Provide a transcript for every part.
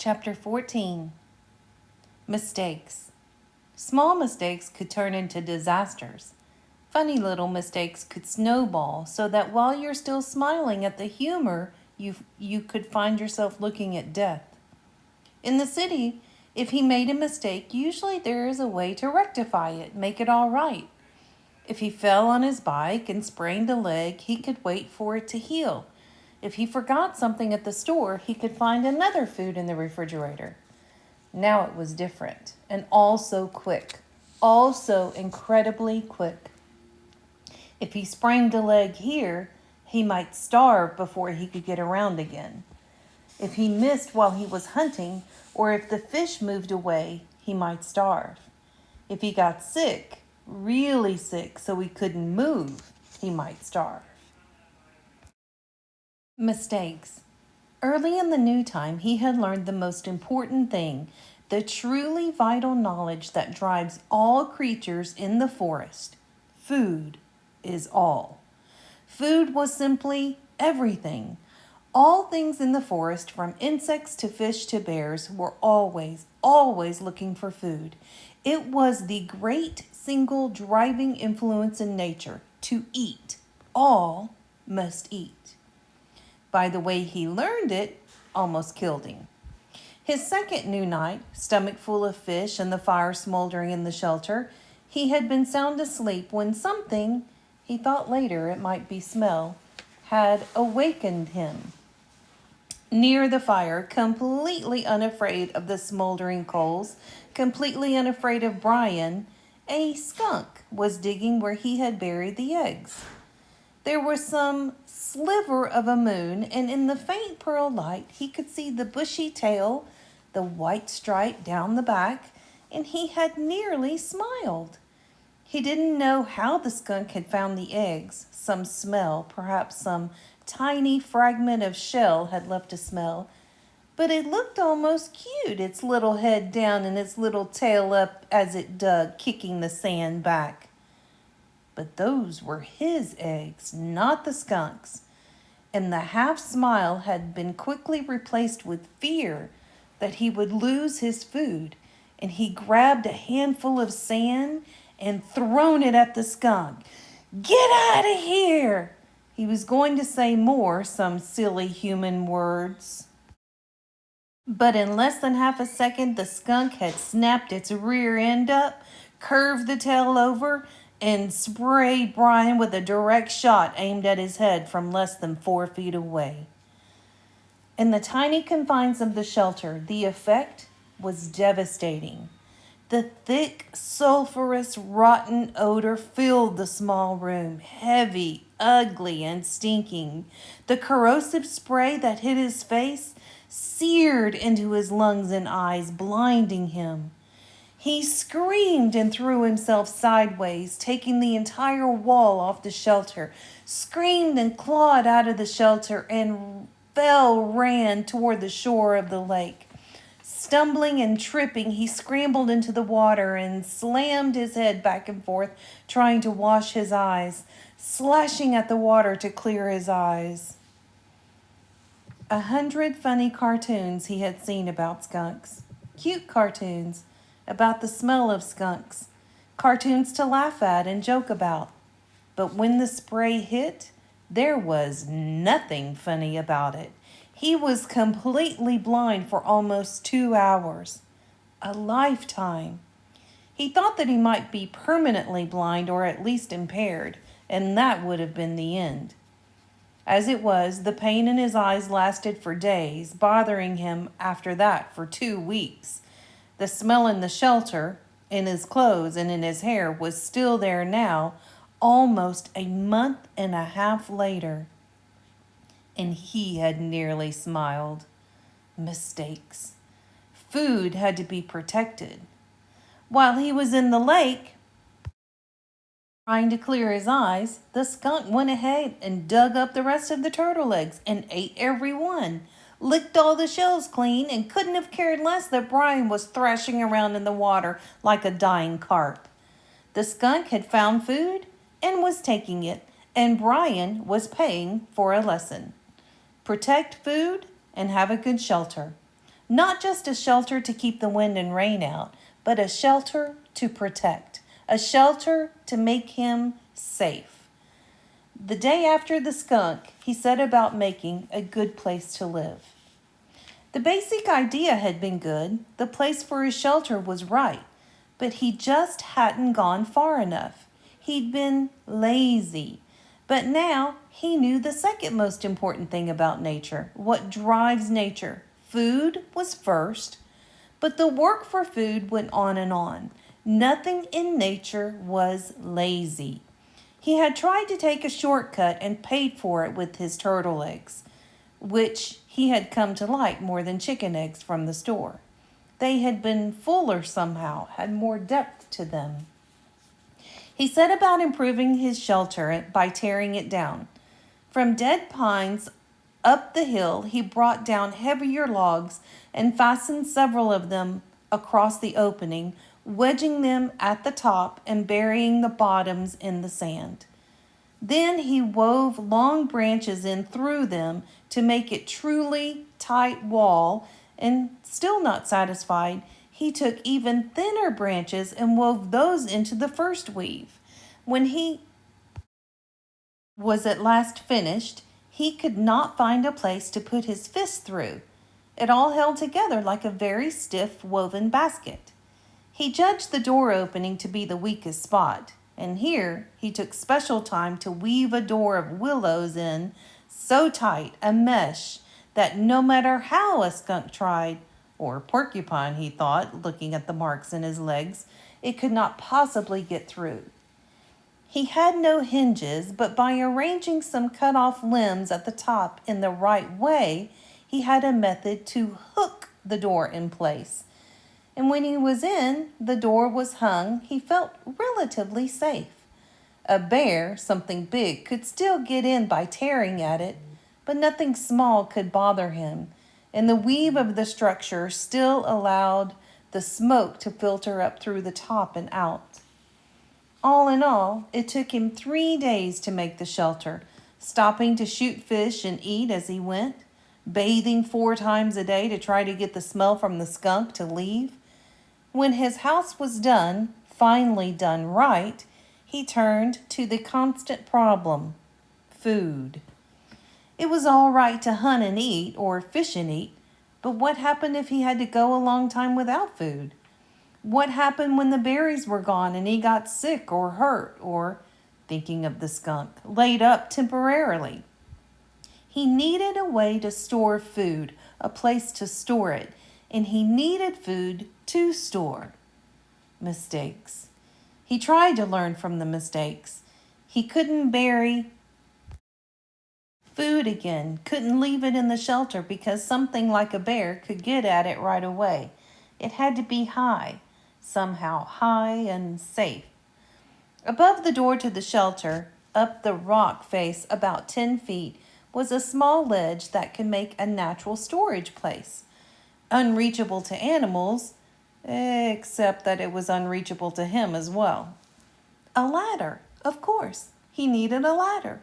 Chapter 14. Mistakes. Small mistakes could turn into disasters. Funny little mistakes could snowball so that while you're still smiling at the humor, you could find yourself looking at death. In the city, if he made a mistake, usually there is a way to rectify it, make it all right. If he fell on his bike and sprained a leg, he could wait for it to heal. If he forgot something at the store, he could find another food in the refrigerator. Now it was different, and also quick, also incredibly quick. If he sprained a leg here, he might starve before he could get around again. If he missed while he was hunting, or if the fish moved away, he might starve. If he got sick, really sick, so he couldn't move, he might starve. Mistakes. Early in the new time, he had learned the most important thing, the truly vital knowledge that drives all creatures in the forest. Food is all. Food was simply everything. All things in the forest, from insects to fish to bears, were always looking for food. It was the great single driving influence in nature to eat. All must eat. By the way he learned it, almost killed him. His second new night, stomach full of fish and the fire smoldering in the shelter, he had been sound asleep when something, he thought later it might be smell, had awakened him. Near the fire, completely unafraid of the smoldering coals, completely unafraid of Brian, a skunk was digging where he had buried the eggs. There was some sliver of a moon, and in the faint pearl light, he could see the bushy tail, the white stripe down the back, and he had nearly smiled. He didn't know how the skunk had found the eggs. Some smell, perhaps some tiny fragment of shell had left a smell, but it looked almost cute, its little head down and its little tail up as it dug, kicking the sand back. But those were his eggs, not the skunk's. And the half smile had been quickly replaced with fear that he would lose his food. And he grabbed a handful of sand and thrown it at the skunk. "Get out of here!" He was going to say more, some silly human words. But in less than half a second, the skunk had snapped its rear end up, curved the tail over, and sprayed Brian with a direct shot aimed at his head from less than 4 feet away. In the tiny confines of the shelter, the effect was devastating. The thick, sulfurous, rotten odor filled the small room, heavy, ugly, and stinking. The corrosive spray that hit his face seared into his lungs and eyes, blinding him. He screamed and threw himself sideways, taking the entire wall off the shelter, screamed and clawed out of the shelter, and ran toward the shore of the lake. Stumbling and tripping, he scrambled into the water and slammed his head back and forth, trying to wash his eyes, slashing at the water to clear his eyes. 100 funny cartoons he had seen about skunks. Cute cartoons about the smell of skunks, cartoons to laugh at and joke about. But when the spray hit, there was nothing funny about it. He was completely blind for almost 2 hours, a lifetime. He thought that he might be permanently blind or at least impaired, and that would have been the end. As it was, the pain in his eyes lasted for days, bothering him after that for 2 weeks. The smell in the shelter, in his clothes, and in his hair was still there now, almost a month and a half later. And he had nearly smiled. Mistakes. Food had to be protected. While he was in the lake, trying to clear his eyes, the skunk went ahead and dug up the rest of the turtle eggs and ate every one. Licked all the shells clean, and couldn't have cared less that Brian was thrashing around in the water like a dying carp. The skunk had found food and was taking it, and Brian was paying for a lesson. Protect food and have a good shelter. Not just a shelter to keep the wind and rain out, but a shelter to protect, a shelter to make him safe. The day after the skunk, he set about making a good place to live. The basic idea had been good, the place for his shelter was right, but he just hadn't gone far enough. He'd been lazy. But now he knew the second most important thing about nature, what drives nature. Food was first, but the work for food went on and on. Nothing in nature was lazy. He had tried to take a shortcut and paid for it with his turtle eggs, which he had come to like more than chicken eggs from the store. They had been fuller somehow, had more depth to them. He set about improving his shelter by tearing it down. From dead pines up the hill, he brought down heavier logs and fastened several of them across the opening, wedging them at the top and burying the bottoms in the sand. Then he wove long branches in through them to make it truly tight wall, and still not satisfied, he took even thinner branches and wove those into the first weave. When he was at last finished, he could not find a place to put his fist through. It all held together like a very stiff woven basket. He judged the door opening to be the weakest spot, and here he took special time to weave a door of willows in so tight a mesh that no matter how a skunk tried, or porcupine, he thought, looking at the marks in his legs, it could not possibly get through. He had no hinges, but by arranging some cut-off limbs at the top in the right way, he had a method to hook the door in place. And when he was in, the door was hung, he felt relatively safe. A bear, something big, could still get in by tearing at it, but nothing small could bother him, and the weave of the structure still allowed the smoke to filter up through the top and out. All in all, it took him 3 days to make the shelter, stopping to shoot fish and eat as he went, bathing 4 times a day to try to get the smell from the skunk to leave. When his house was done, finally done right, he turned to the constant problem, food. It was all right to hunt and eat, or fish and eat, but what happened if he had to go a long time without food? What happened when the berries were gone and he got sick or hurt or, thinking of the skunk, laid up temporarily? He needed a way to store food, a place to store it, and he needed food to store. Mistakes. He tried to learn from the mistakes. He couldn't bury food again, couldn't leave it in the shelter because something like a bear could get at it right away. It had to be high, somehow high and safe. Above the door to the shelter, up the rock face about 10 feet, was a small ledge that could make a natural storage place. Unreachable to animals, except that it was unreachable to him as well. A ladder, of course. He needed a ladder.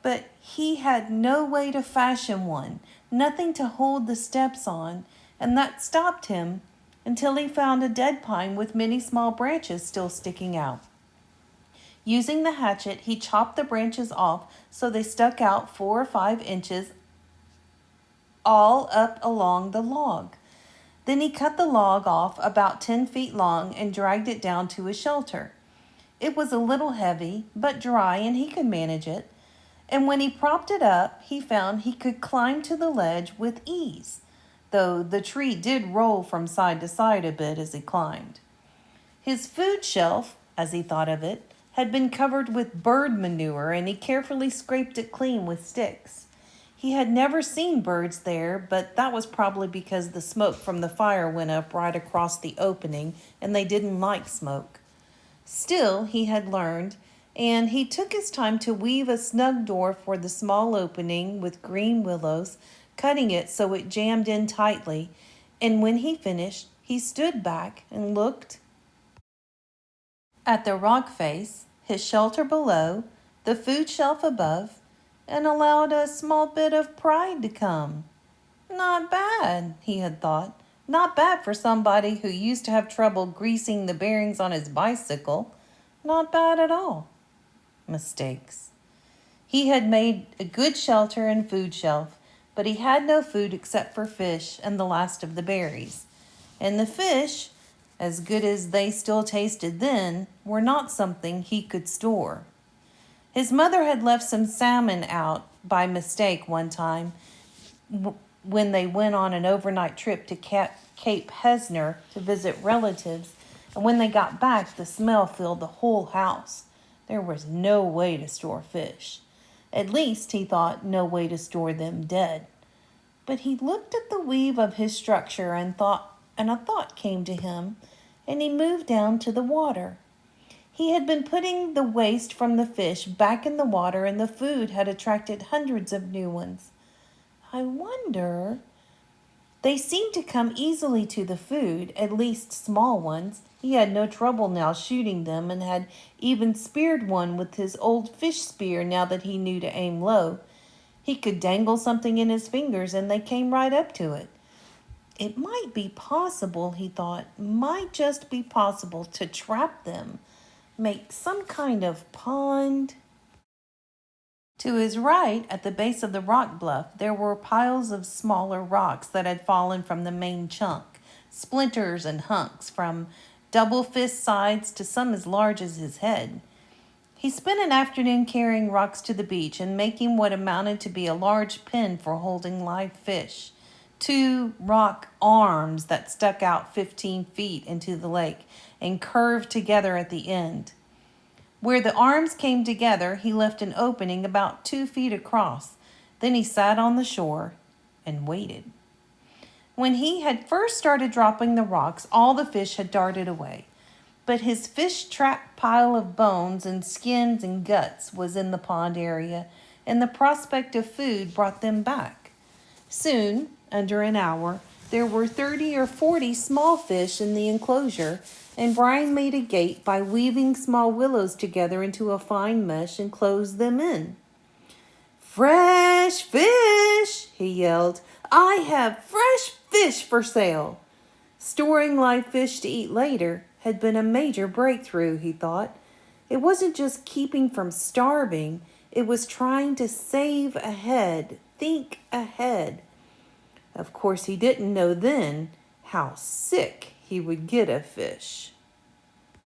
But he had no way to fashion one, nothing to hold the steps on, and that stopped him until he found a dead pine with many small branches still sticking out. Using the hatchet, he chopped the branches off so they stuck out 4 or 5 inches all up along the log. Then he cut the log off about 10 feet long and dragged it down to his shelter. It was a little heavy, but dry, and he could manage it. And when he propped it up, he found he could climb to the ledge with ease, though the tree did roll from side to side a bit as he climbed. His food shelf, as he thought of it, had been covered with bird manure, and he carefully scraped it clean with sticks. He had never seen birds there, but that was probably because the smoke from the fire went up right across the opening, and they didn't like smoke. Still, he had learned, and he took his time to weave a snug door for the small opening with green willows, cutting it so it jammed in tightly, and when he finished, he stood back and looked at the rock face, his shelter below, the food shelf above, and allowed a small bit of pride to come. Not bad, he had thought. Not bad for somebody who used to have trouble greasing the bearings on his bicycle. Not bad at all. Mistakes. He had made a good shelter and food shelf, but he had no food except for fish and the last of the berries. And the fish, as good as they still tasted then, were not something he could store. His mother had left some salmon out by mistake one time when they went on an overnight trip to Cape Hesner to visit relatives, and when they got back, the smell filled the whole house. There was no way to store fish. At least, he thought, no way to store them dead. But he looked at the weave of his structure and a thought came to him, and he moved down to the water. He had been putting the waste from the fish back in the water, and the food had attracted hundreds of new ones. I wonder. They seemed to come easily to the food, at least small ones. He had no trouble now shooting them and had even speared one with his old fish spear now that he knew to aim low. He could dangle something in his fingers and they came right up to it. It might be possible, he thought, might just be possible to trap them, make some kind of pond. To his right, at the base of the rock bluff, there were piles of smaller rocks that had fallen from the main chunk, splinters and hunks from double fist sides to some as large as his head. He spent an afternoon carrying rocks to the beach and making what amounted to be a large pen for holding live fish. 2 rock arms that stuck out 15 feet into the lake and curved together at the end. Where the arms came together, he left an opening about 2 feet across. Then he sat on the shore and waited. When he had first started dropping the rocks, all the fish had darted away. But his fish trap pile of bones and skins and guts was in the pond area, and the prospect of food brought them back. Soon, under an hour, there were 30 or 40 small fish in the enclosure, and Brian made a gate by weaving small willows together into a fine mesh and closed them in. "Fresh fish!" he yelled. "I have fresh fish for sale!" Storing live fish to eat later had been a major breakthrough, he thought. It wasn't just keeping from starving, it was trying to save ahead, think ahead. Of course, he didn't know then how sick he would get of fish.